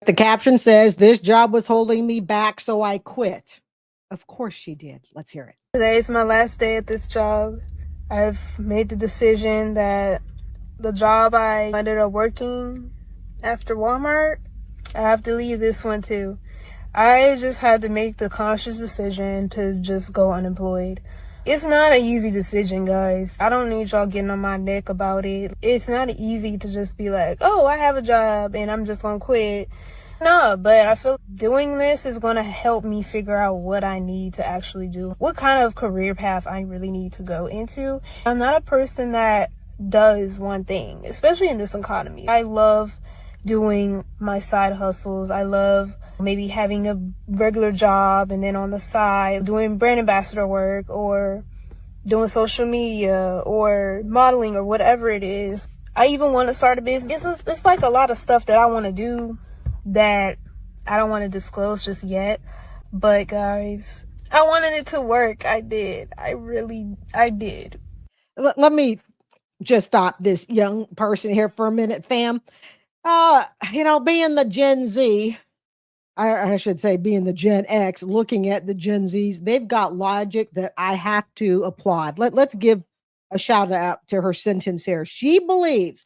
The caption says, "This job was holding me back, so I quit." Of course she did. Let's hear it. Today is my last day at this job. I've made the decision that the job I ended up working after Walmart, I have to leave this one too. I just had to make the conscious decision to just go unemployed. It's not an easy decision, guys. I don't need y'all getting on my neck about it. It's not easy to just be like, oh, I have a job and I'm just gonna quit. No, but I feel doing this is gonna help me figure out what I need to actually do, what kind of career path I really need to go into. I'm not a person that does one thing, especially in this economy. I love doing my side hustles. I love maybe having a regular job and then on the side doing brand ambassador work or doing social media or modeling or whatever it is. I even want to start a business. It's like a lot of stuff that I want to do that I don't want to disclose just yet. But guys, I wanted it to work. I did. I did. Let me just stop this young person here for a minute, fam. Being the Gen Z, I should say being the Gen X, looking at the Gen Zs, they've got logic that I have to applaud. Let's give a shout out to her sentence here. She believes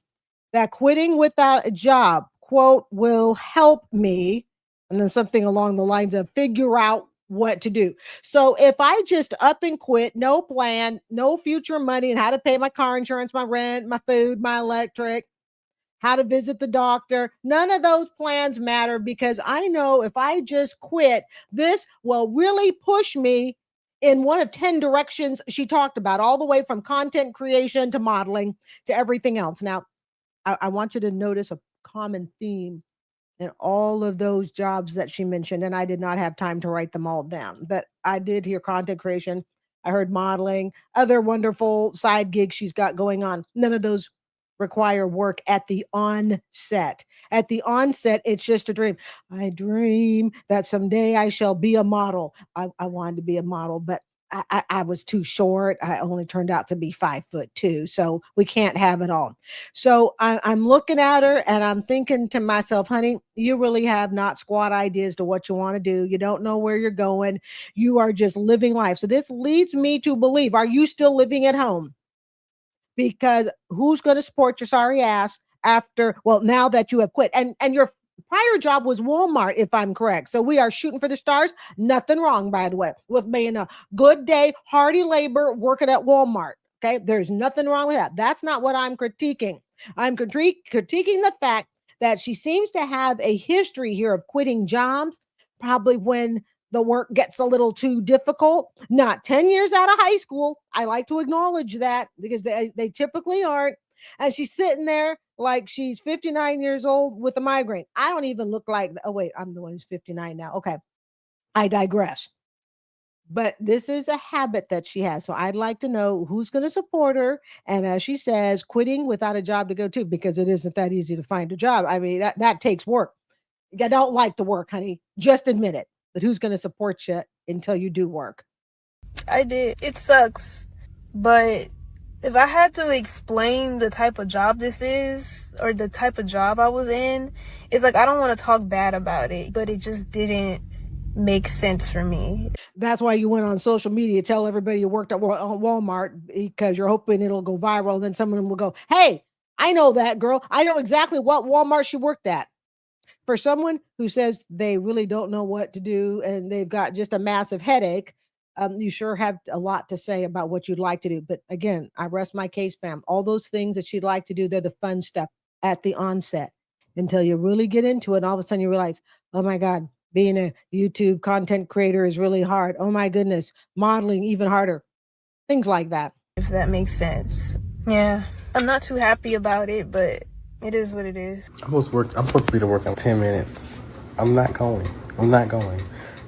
that quitting without a job, quote, will help me, and then something along the lines of figure out what to do. So if I just up and quit, no plan, no future money, and how to pay my car insurance, my rent, my food, my electric, how to visit the doctor, none of those plans matter because I know if I just quit, this will really push me in one of 10 directions she talked about, all the way from content creation to modeling to everything else. Now, I want you to notice a common theme in all of those jobs that she mentioned, and I did not have time to write them all down, but I did hear content creation. I heard modeling, other wonderful side gigs she's got going on. None of those require work at the onset. At the onset, it's just a dream. I dream that someday I shall be a model. I wanted to be a model, but I was too short. I only turned out to be 5'2", so we can't have it all. So I'm looking at her and I'm thinking to myself, honey, you really have not squat ideas to what you want to do. You don't know where you're going. You are just living life. So this leads me to believe, are you still living at home? Because who's going to support your sorry ass after, well, now that you have quit? And your prior job was Walmart, if I'm correct. So we are shooting for the stars. Nothing wrong, by the way, with being a good day, hardy labor, working at Walmart. Okay. There's nothing wrong with that. That's not what I'm critiquing. I'm critiquing the fact that she seems to have a history here of quitting jobs, probably when the work gets a little too difficult. Not 10 years out of high school. I like to acknowledge that because they typically aren't. And she's sitting there like she's 59 years old with a migraine. I don't even look like, oh, wait, I'm the one who's 59 now. Okay. I digress. But this is a habit that she has. So I'd like to know who's going to support her. And as she says, quitting without a job to go to, because it isn't that easy to find a job. I mean, that takes work. I don't like to work, honey. Just admit it. But who's going to support you until you do work? I did. It sucks. But if I had to explain the type of job this is, or the type of job I was in, it's like I don't want to talk bad about it, but it just didn't make sense for me. That's why you went on social media, tell everybody you worked at Walmart because you're hoping it'll go viral. Then someone will go, hey, I know that girl. I know exactly what Walmart she worked at. For someone who says they really don't know what to do and they've got just a massive headache, you sure have a lot to say about what you'd like to do. But again, I rest my case, fam. All those things that she'd like to do, they're the fun stuff at the onset until you really get into it. And all of a sudden you realize, oh my God, being a YouTube content creator is really hard. Oh my goodness, modeling even harder. Things like that. If that makes sense. Yeah, I'm not too happy about it, but it is what it is. I'm supposed to be to work in 10 minutes. I'm not going.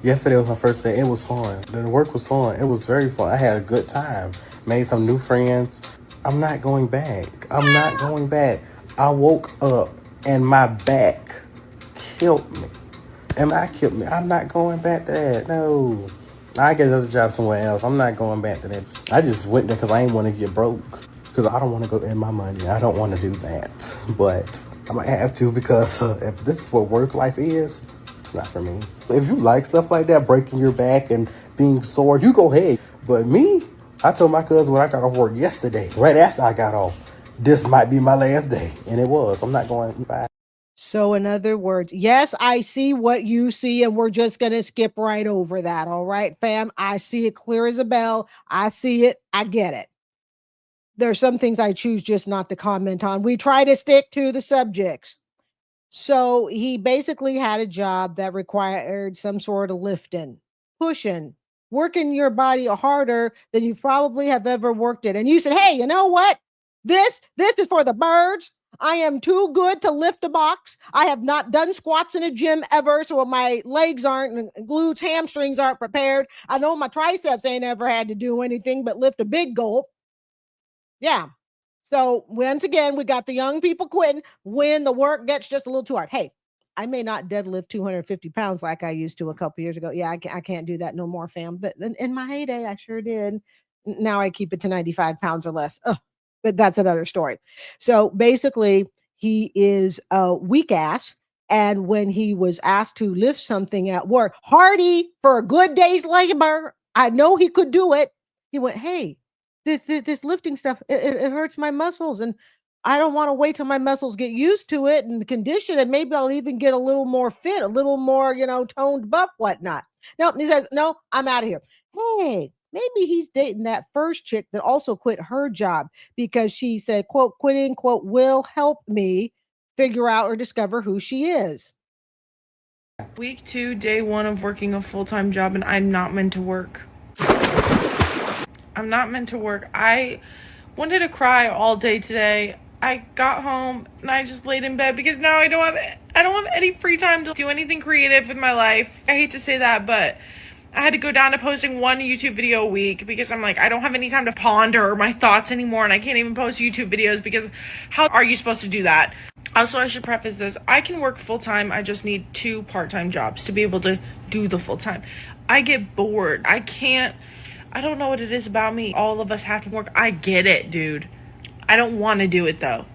Yesterday was my first day. It was fun. The work was fun. It was very fun. I had a good time. Made some new friends. I'm not going back. I woke up and my back killed me. I'm not going back to that. No. I get another job somewhere else. I'm not going back to that. I just went there because I ain't want to get broke. Because I don't want to go in my money. I don't want to do that. But I might have to because if this is what work life is, it's not for me. If you like stuff like that, breaking your back and being sore, you go ahead. But me, I told my cousin when I got off work yesterday, right after I got off, this might be my last day. And it was. I'm not going back. So, in other words, yes, I see what you see, and we're just going to skip right over that. All right, fam. I see it clear as a bell. I see it. I get it. There's some things I choose just not to comment on. We try to stick to the subjects. So he basically had a job that required some sort of lifting, pushing, working your body harder than you probably have ever worked it. And you said, hey, you know what? This is for the birds. I am too good to lift a box. I have not done squats in a gym ever, so my legs aren't, glutes, hamstrings aren't prepared. I know my triceps ain't ever had to do anything but lift a big gulp. Yeah. So once again, we got the young people quitting when the work gets just a little too hard. Hey, I may not deadlift 250 pounds like I used to a couple years ago. Yeah, I can't do that no more, fam. But in my heyday, I sure did. Now I keep it to 95 pounds or less. Ugh, but that's another story. So basically, he is a weak ass. And when he was asked to lift something at work, hardy for a good day's labor, I know he could do it. He went, hey, this lifting stuff, it hurts my muscles, and I don't want to wait till my muscles get used to it and condition, and maybe I'll even get a little more fit, a little more, toned, buff, whatnot. No, he says, no, I'm out of here. Hey, maybe he's dating that first chick that also quit her job because she said, quote, quitting, quote, will help me figure out or discover who she is. Week 2, day 1 of working a full-time job, and I'm not meant to work. I'm not meant to work. I wanted to cry all day today. I got home and I just laid in bed because now I don't have any free time to do anything creative with my life. I hate to say that, but I had to go down to posting one YouTube video a week because I'm like, I don't have any time to ponder my thoughts anymore, and I can't even post YouTube videos because how are you supposed to do that? Also, I should preface this. I can work full-time. I just need 2 part-time jobs to be able to do the full-time. I get bored. I don't know what it is about me. All of us have to work. I get it, dude. I don't want to do it, though.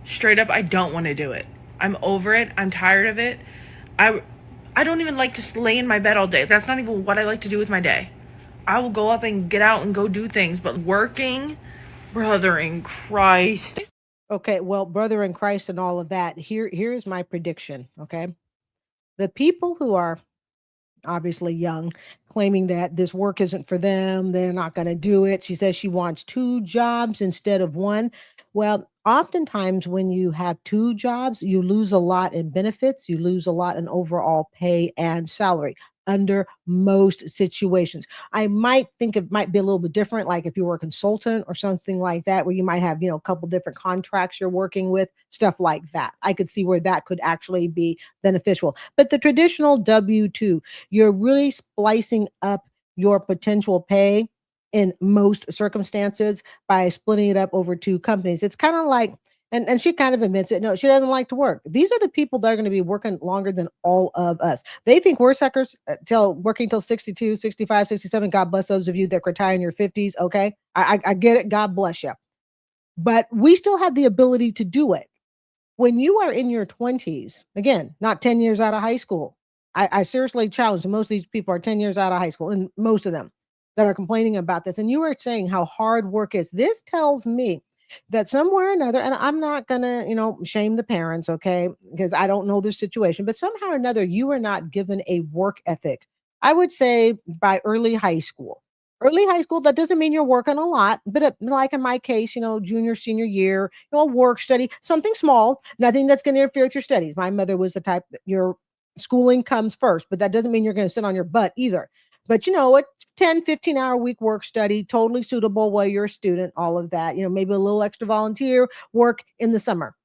Straight up, I don't want to do it. I'm over it. I'm tired of it. I don't even like to lay in my bed all day. That's not even what I like to do with my day. I will go up and get out and go do things. But working, brother in Christ. Okay, well, brother in Christ and all of that, here's my prediction, okay? The people who are obviously young, claiming that this work isn't for them, they're not going to do it. She says she wants 2 jobs instead of 1. Well, oftentimes when you have 2 jobs, you lose a lot in benefits, you lose a lot in overall pay and salary under most situations. I might think it might be a little bit different, like if you were a consultant or something like that, where you might have, a couple different contracts you're working with, stuff like that. I could see where that could actually be beneficial. But the traditional W-2, you're really splicing up your potential pay in most circumstances by splitting it up over 2 companies. It's kind of like, and she kind of admits it. No, she doesn't like to work. These are the people that are going to be working longer than all of us. They think we're suckers working till 62, 65, 67. God bless those of you that retire in your 50s. Okay. I get it. God bless you. But we still have the ability to do it. When you are in your 20s, again, not 10 years out of high school, I seriously challenge most of these people are 10 years out of high school, and most of them that are complaining about this. And you are saying how hard work is. This tells me that somewhere or another, and I'm not gonna, shame the parents, okay, because I don't know their situation, but somehow or another, you are not given a work ethic. I would say by early high school. Early high school, that doesn't mean you're working a lot, but like in my case, junior, senior year, work study, something small, nothing that's going to interfere with your studies. My mother was the type that your schooling comes first, but that doesn't mean you're going to sit on your butt either. But a 10, 15-hour week work study, totally suitable while you're a student, all of that, maybe a little extra volunteer work in the summer.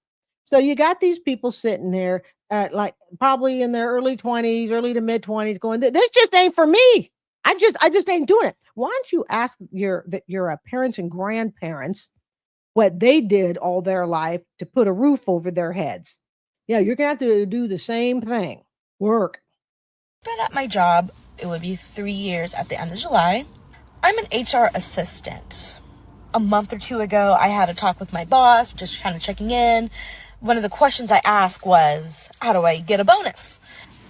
So you got these people sitting there like probably in their early 20s, early to mid 20s going, this just ain't for me. I just ain't doing it. Why don't you ask your parents and grandparents what they did all their life to put a roof over their heads? Yeah, you're going to have to do the same thing. Work. Been at my job, it would be 3 years at the end of July. I'm an HR assistant. A month or 2 ago, I had a talk with my boss, just kind of checking in. one of the questions I asked was, how do I get a bonus?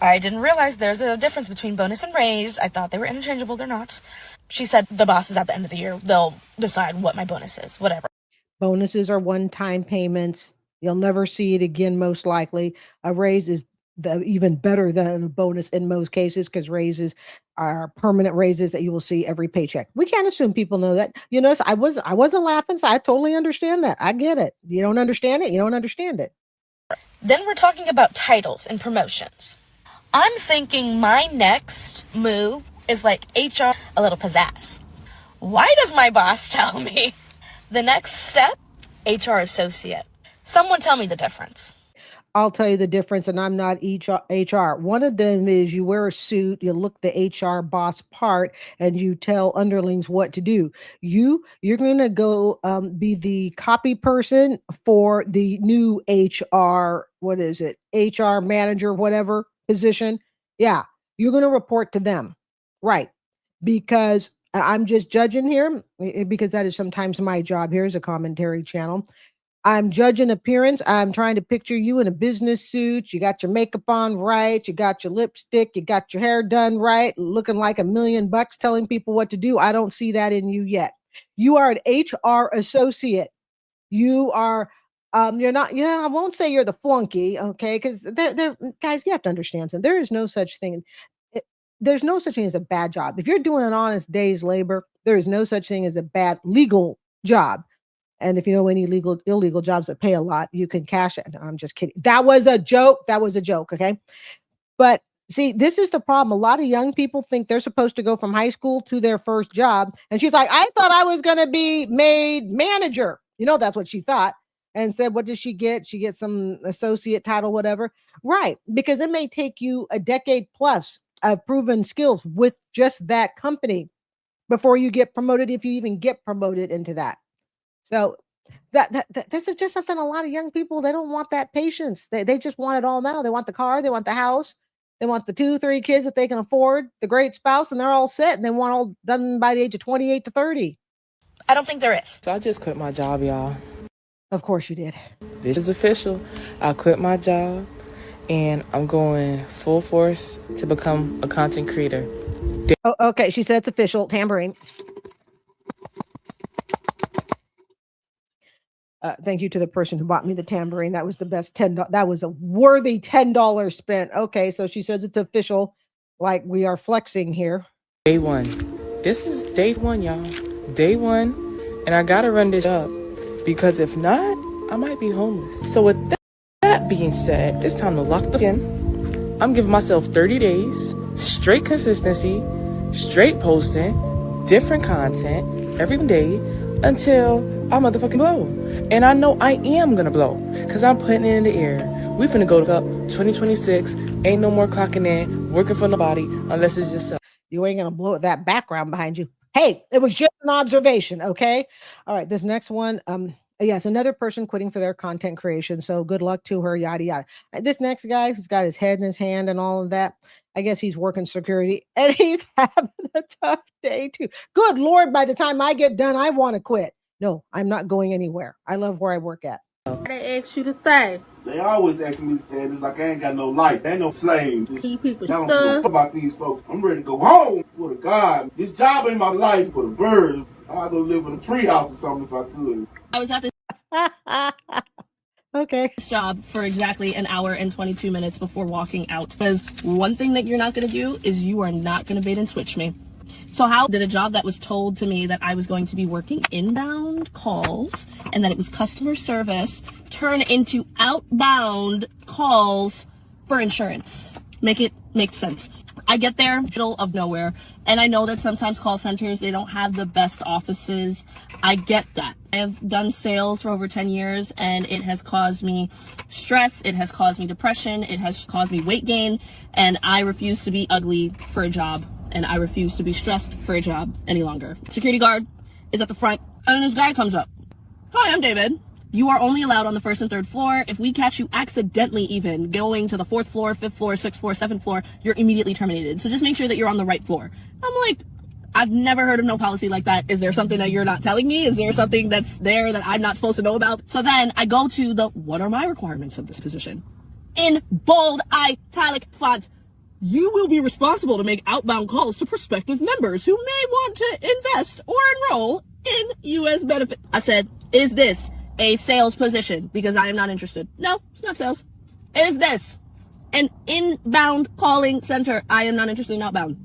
I didn't realize there's a difference between bonus and raise. I thought they were interchangeable. They're not. She said the bosses at the end of the year, they'll decide what my bonus is, whatever. Bonuses are one-time payments. You'll never see it again, most likely. A raise is even better than a bonus in most cases, because raises are permanent raises that you will see every paycheck. We can't assume people know that. You know, I wasn't laughing, so I totally understand that. I get it. You don't understand it, you don't understand it. Then we're talking about titles and promotions. I'm thinking my next move is like HR, a little pizzazz. Why does my boss tell me the next step, HR associate? Someone tell me the difference. I'll tell you the difference, and I'm not HR. One of them is you wear a suit, you look the HR boss part, and you tell underlings what to do. You're going to go be the copy person for the new HR, what is it? HR manager, whatever position. Yeah, you're going to report to them. Right. Because I'm just judging here, because that is sometimes my job here as a commentary channel. I'm judging appearance. I'm trying to picture you in a business suit. You got your makeup on right. You got your lipstick. You got your hair done right. Looking like $1 million telling people what to do. I don't see that in you yet. You are an HR associate. You are, you're not, I won't say you're the flunky, okay? Because guys, you have to understand something. There is no such thing. There's no such thing as a bad job. If you're doing an honest day's labor, there is no such thing as a bad legal job. And if you know any illegal jobs that pay a lot, you can cash it. No, I'm just kidding. That was a joke. Okay. But see, this is the problem. A lot of young people think they're supposed to go from high school to their first job. And she's like, I thought I was going to be made manager. You know, that's what she thought. And said, what does she get? She gets some associate title, whatever. Right. Because it may take you a decade plus of proven skills with just that company before you get promoted, if you even get promoted into that. So that this is just something a lot of young people, they don't want that patience. They just want it all now. They want the car, they want the house, they want the 2-3 kids that they can afford, the great spouse, and they're all set, and they want all done by the age of 28 to 30. I don't think there is. So I just quit my job, y'all. Of course you did. This is official. I quit my job and I'm going full force to become a content creator. Oh, okay, she said it's official. Tambourine. Thank you to the person who bought me the tambourine. That was the best $10. That was a worthy $10 spent. Okay, so she says it's official, like we are flexing here. Day one. This is day one, y'all. Day one, and I gotta run this up because if not, I might be homeless. So with that being said, it's time to lock the in. I'm giving myself 30 days, straight consistency, straight posting, different content every day until I motherfucking blow. And I know I am gonna blow because I'm putting it in the air. We finna go up 2026. Ain't no more clocking in, working for nobody unless it's yourself. You ain't gonna blow that background behind you. Hey, it was just an observation, okay? All right, this next one, yes, another person quitting for their content creation. So good luck to her, yada, yada. This next guy who's got his head in his hand and all of that, I guess he's working security and he's having a tough day too. Good Lord, by the time I get done, I want to quit. No, I'm not going anywhere. I love where I work at. They ask you to stay. They always ask me to stay. It's like I ain't got no life. I ain't no slave. These people I don't give a about these folks. I'm ready to go home. For the God. This job ain't my life for the birds. I'd go live in a treehouse or something if I could. I was at this Okay. job for exactly an hour and 22 minutes before walking out. Because one thing that you're not going to do is you are not going to bait and switch me. So how did a job that was told to me that I was going to be working inbound calls and that it was customer service turn into outbound calls for insurance? Make sense. I get there, middle of nowhere, and I know that sometimes call centers, they don't have the best offices. I get that. I have done sales for over 10 years, and it has caused me stress, it has caused me depression, it has caused me weight gain, and I refuse to be ugly for a job, and I refuse to be stressed for a job any longer. Security guard is at the front, and this guy comes up. Hi, I'm David. You are only allowed on the 1st and 3rd floor. If we catch you accidentally even going to the 4th floor, 5th floor, 6th floor, 7th floor, you're immediately terminated. So just make sure that you're on the right floor. I'm like, I've never heard of no policy like that. Is there something that you're not telling me? Is there something that's there that I'm not supposed to know about? So then I go to the, what are my requirements of this position? In bold italic font, you will be responsible to make outbound calls to prospective members who may want to invest or enroll in U.S. benefit. I said, is this a sales position? Because I am not interested. No, it's not sales. Is this an inbound calling center? I am not interested in outbound.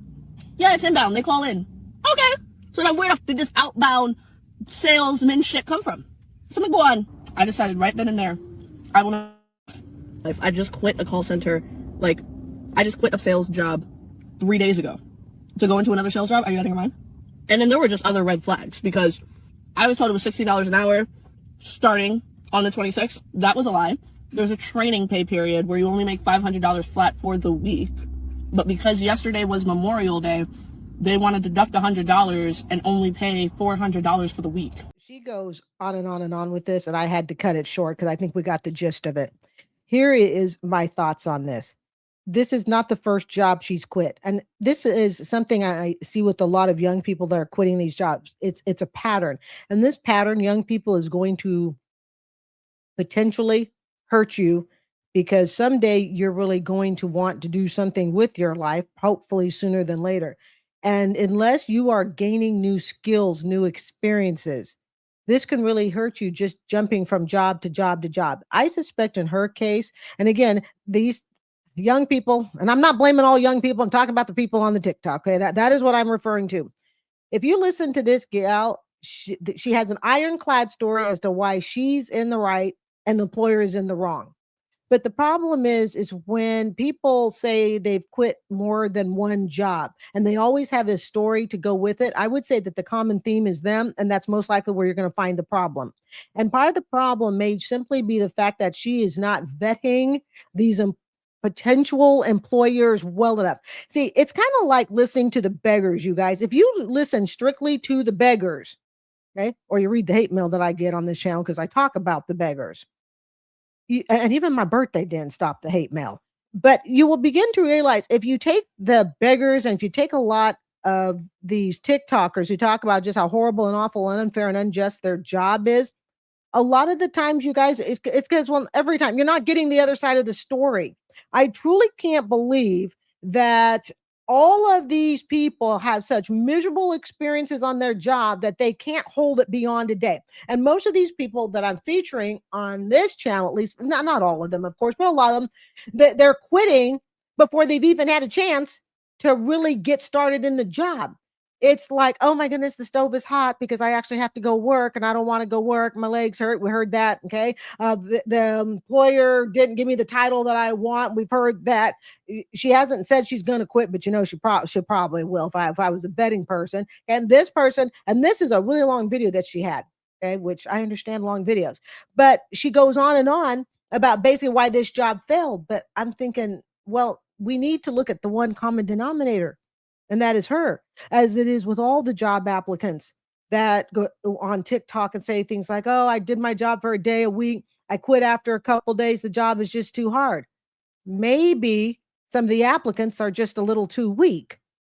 Yeah, it's inbound. They call in. Okay. So then where the f- did this outbound salesmanship come from? So I'm going to go on. I decided right then and there, I want to, I just quit a call center. Like, I just quit a sales job 3 days ago to go into another sales job. Are you out of your mind? And then there were just other red flags because I was told it was $60 an hour starting on the 26th. That was a lie. There's a training pay period where you only make $500 flat for the week. But because yesterday was Memorial Day, they want to deduct $100 and only pay $400 for the week. She goes on and on and on with this, and I had to cut it short because I think we got the gist of it. Here is my thoughts on this. This is not the first job she's quit. And this is something I see with a lot of young people that are quitting these jobs. It's a pattern. And this pattern, young people, is going to potentially hurt you because someday you're really going to want to do something with your life, hopefully sooner than later. And unless you are gaining new skills, new experiences, this can really hurt you just jumping from job to job to job. I suspect in her case, and again, these young people, and I'm not blaming all young people, I'm talking about the people on the TikTok, okay? That is what I'm referring to. If you listen to this gal, she has an ironclad story as to why she's in the right and the employer is in the wrong. But the problem is when people say they've quit more than one job and they always have a story to go with it, I would say that the common theme is them, and that's most likely where you're going to find the problem. And part of the problem may simply be the fact that she is not vetting these potential employers well enough. See, it's kind of like listening to the beggars, you guys. If you listen strictly to the beggars, okay, or you read the hate mail that I get on this channel because I talk about the beggars, and even my birthday didn't stop the hate mail. But you will begin to realize if you take the beggars and if you take a lot of these TikTokers who talk about just how horrible and awful and unfair and unjust their job is, a lot of the times, you guys, it's because, well, every time you're not getting the other side of the story. I truly can't believe that all of these people have such miserable experiences on their job that they can't hold it beyond a day. And most of these people that I'm featuring on this channel, at least, not all of them, of course, but a lot of them, they're quitting before they've even had a chance to really get started in the job. It's like, oh my goodness, the stove is hot because I actually have to go work and I don't want to go work. My legs hurt. We heard that. Okay. The employer didn't give me the title that I want. We've heard that. She hasn't said she's going to quit, but she probably will if I was a betting person. And this person, and this is a really long video that she had. Okay. Which I understand long videos, but she goes on and on about basically why this job failed. But I'm thinking, well, we need to look at the one common denominator. And that is her, as it is with all the job applicants that go on TikTok and say things like, oh, I did my job for a day, a week. I quit after a couple days. The job is just too hard. Maybe some of the applicants are just a little too weak.